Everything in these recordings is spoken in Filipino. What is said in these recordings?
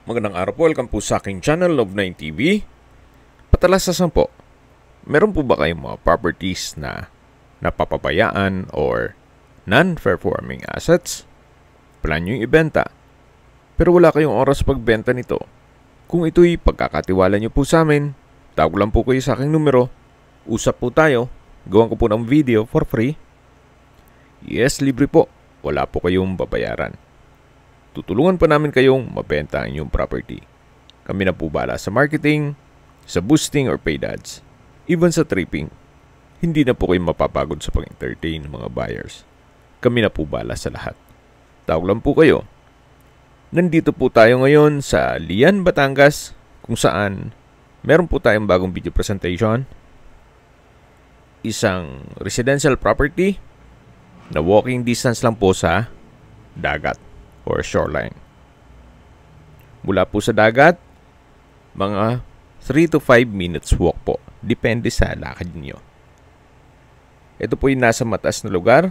Magandang araw po, welcome po sa aking channel, Love9 TV. Patalasasan po, meron po ba kayong mga properties na napapabayaan or non-performing assets? Plan nyo yung ibenta, pero wala kayong oras pagbenta nito. Kung ito'y pagkakatiwala nyo po sa amin, tawag lang po kayo sa aking numero, usap po tayo, gawan ko po ng video for free. Yes, libre po, wala po kayong babayaran. Tutulungan pa namin kayong mabenta ang inyong property. Kami na po bala sa marketing, sa boosting or paid ads, even sa tripping. Hindi na po kayo mapapagod sa pag-entertain ng mga buyers. Kami na po bala sa lahat. Tawag lang po kayo. Nandito po tayo ngayon sa Lian, Batangas, kung saan meron po tayong bagong video presentation. Isang residential property na walking distance lang po sa dagat or shoreline. Mula po sa dagat, mga 3 to 5 minutes walk po. Depende sa lakad niyo. Ito po yung nasa mataas na lugar.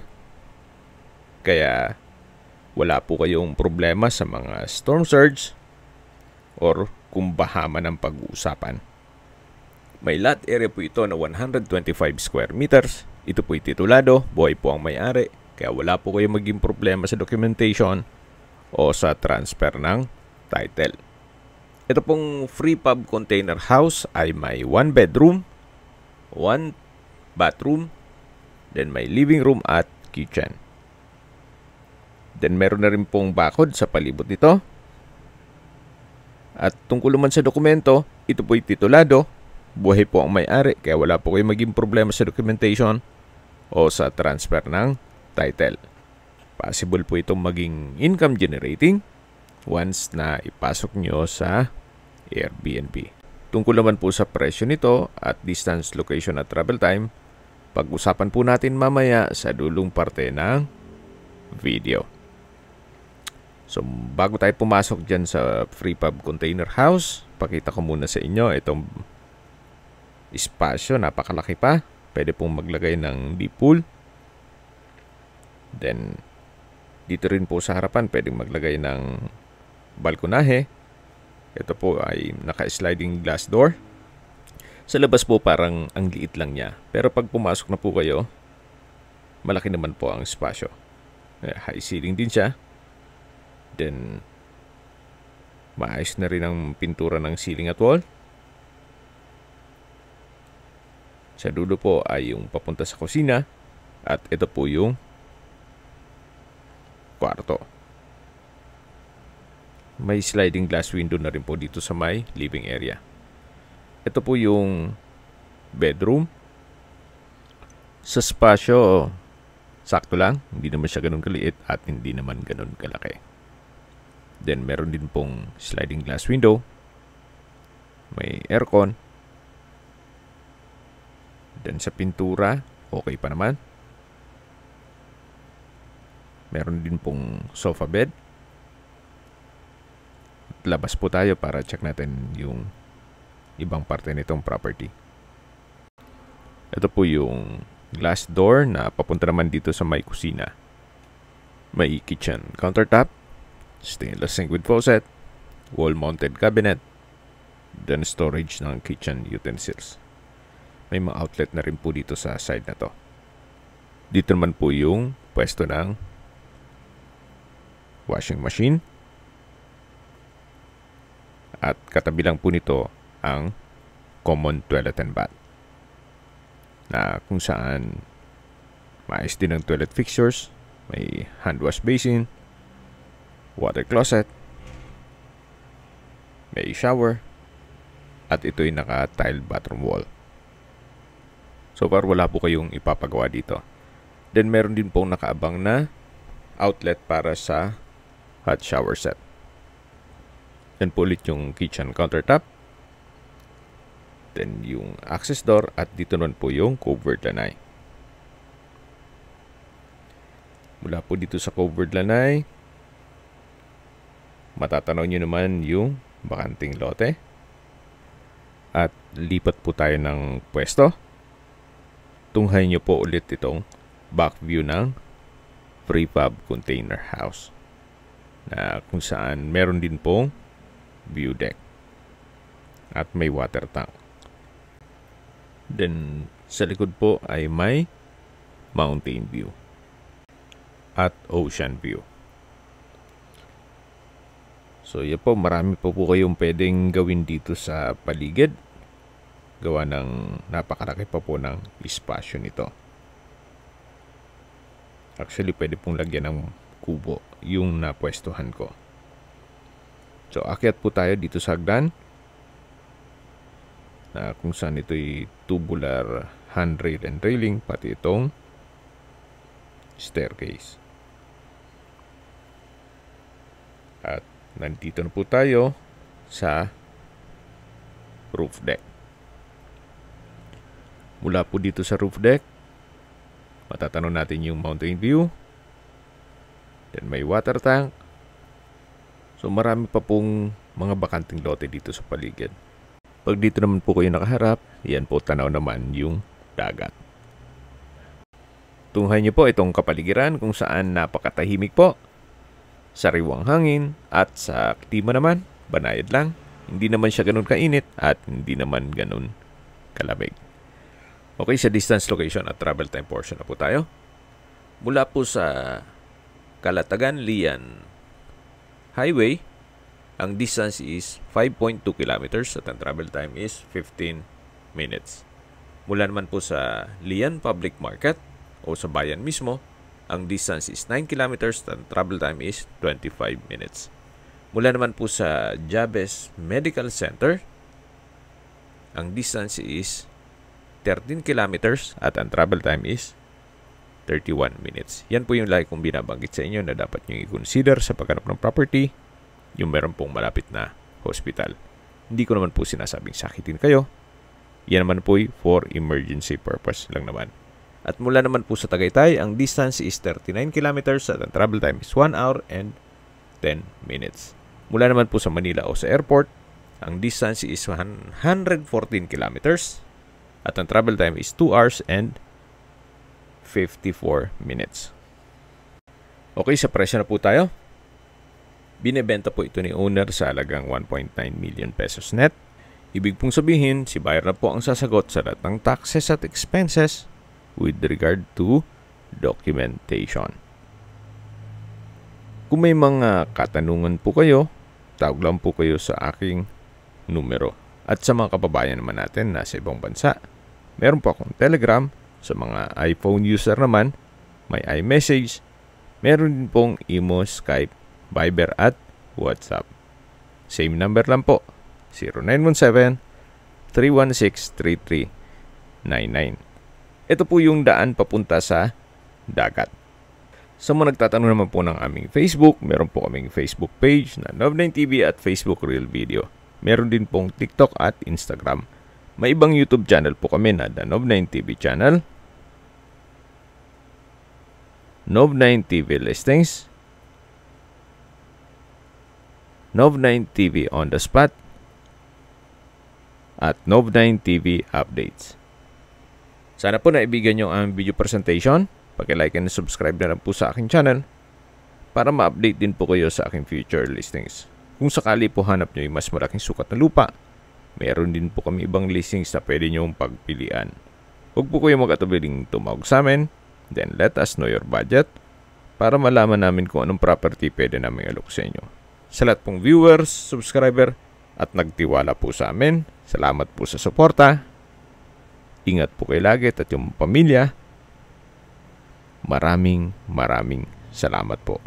Kaya wala po kayong problema sa mga storm surge or kung baha man ang pag-uusapan. May lot area po ito na 125 square meters. Ito po yung titulado. Buhay po ang may-ari. Kaya wala po kayong maging problema sa documentation o sa transfer ng title. Ito pong free pub container house ay may 1 bedroom, 1 bathroom, then may living room at kitchen. Then meron na rin pong bakod sa palibot nito. At tungkol naman sa dokumento, ito po'y titulado. Buhay po ang may-ari kaya wala po kayong maging problema sa documentation o sa transfer ng title. Possible po itong maging income generating once na ipasok nyo sa Airbnb. Tungkol naman po sa presyo nito at distance, location at travel time, pag-usapan po natin mamaya sa dulong parte ng video. So bago tayo pumasok dyan sa free pub container house, pakita ko muna sa inyo itong espasyo, napakalaki pa. Pwede pong maglagay ng deep pool. Then dito rin po sa harapan pwedeng maglagay ng balkonahe. Ito po ay naka-sliding glass door. Sa labas po parang ang liit lang niya. Pero pag pumasok na po kayo, malaki naman po ang espasyo. High ceiling din siya. Then maayos na rin ang pintura ng ceiling at wall. Sa dulo po ay yung papunta sa kusina. At ito po yung kwarto. May sliding glass window na rin po dito sa may living area. Ito po yung bedroom. Sa spasyo, sakto lang. Hindi naman siya ganun kaliit at hindi naman ganun kalaki. Then meron din pong sliding glass window. May aircon. Then sa pintura, okay pa naman. Meron din pong sofa bed. Labas po tayo para check natin yung ibang parte nitong property. Ito po yung glass door na papunta naman dito sa may kusina. May kitchen countertop, stainless sink with faucet, wall-mounted cabinet, then storage ng kitchen utensils. May mga outlet na rin po dito sa side na to. Dito naman po yung pwesto ng washing machine. At katabi lang po nito ang common toilet and bath. Na kung saan maayos din ang toilet fixtures. May hand wash basin, water closet, may shower, at ito'y naka-tile bathroom wall. So far wala po kayong ipapagawa dito. Then meron din pong nakaabang na outlet para sa hot shower set. Then po ulit yung kitchen countertop. Then yung access door at dito naman po yung covered lanai. Mula po dito sa covered lanai, matatanaw nyo naman yung bakanting lote. At lipat po tayo ng pwesto. Tunghay nyo po ulit itong back view ng free pub container house. Na kung saan meron din pong view deck. At may water tank. Then, sa likod po ay may mountain view at ocean view. So, yan po, marami po kayong pwedeng gawin dito sa paligid. Gawa ng napakalaki pa po ng espasyo nito. Actually, pwede pong lagyan ng kubo yung napwestuhan ko. So, akyat po tayo dito sa hagdan na kung saan ito'y tubular handrail and railing, pati itong staircase. At nandito na po tayo sa roof deck. Mula po dito sa roof deck, matatanong natin yung mountain view. Then may water tank. So marami pa pong mga bakanting lote dito sa paligid. Pag dito naman po kayo nakaharap, yan po tanaw naman yung dagat. Tunghayan niyo po itong kapaligiran kung saan napakatahimik po. Sariwang hangin at sa klima naman, banayad lang. Hindi naman siya ganun kainit at hindi naman ganun kalamig. Okay, sa distance, location at travel time portion na po tayo. Mula po sa Calatagan-Lian Highway, ang distance is 5.2 kilometers at ang travel time is 15 minutes. Mula naman po sa Lian Public Market o sa bayan mismo, ang distance is 9 kilometers at ang travel time is 25 minutes. Mula naman po sa Jabez Medical Center, ang distance is 13 kilometers at ang travel time is 31 minutes. Yan po yung lagi kong binabanggit sa inyo na dapat nyo i-consider sa paghanap ng property, yung meron pong malapit na hospital. Hindi ko naman po sinasabing sakitin kayo. Yan naman po for emergency purpose lang naman. At mula naman po sa Tagaytay, ang distance is 39 kilometers at ang travel time is 1 hour and 10 minutes. Mula naman po sa Manila o sa airport, ang distance is 114 kilometers at ang travel time is 2 hours and 54 minutes. Okay, sa presyo na po tayo. Binebenta po ito ni owner sa halagang 1.9 million pesos net. Ibig pong sabihin, si buyer na po ang sasagot sa lahat ng taxes at expenses with regard to documentation. Kung may mga katanungan po kayo, tawag lang po kayo sa aking numero. At sa mga kababayan naman natin na sa ibang bansa, meron po akong Telegram. Sa mga iPhone user naman, may iMessage. Meron din pong Imo, Skype, Viber at WhatsApp. Same number lang po, 0917-316-3399. Ito po yung daan papunta sa dagat. Sa mga nagtatanong naman po ng aming Facebook, meron po kaming Facebook page na Nov9TV at Facebook Real Video. Meron din pong TikTok at Instagram. May ibang YouTube channel po kami na The Nov9TV channel, Nov9TV Listings, Nov9TV On The Spot, at Nov9TV Updates. Sana po naibigan nyo ang video presentation. Paki-like and subscribe na lang po sa aking channel para ma-update din po kayo sa aking future listings. Kung sakali po hanap nyo yung mas malaking sukat na lupa, meron din po kami ibang listings na pwede nyong pagpilian. Huwag po kayo mag-atubiling tumawag sa amin. Then let us know your budget para malaman namin kung anong property pwede namin alok sa inyo. Sa lahat pong viewers, subscriber at nagtiwala po sa amin, salamat po sa suporta. Ingat po kayo lagi at yung pamilya. Maraming salamat po.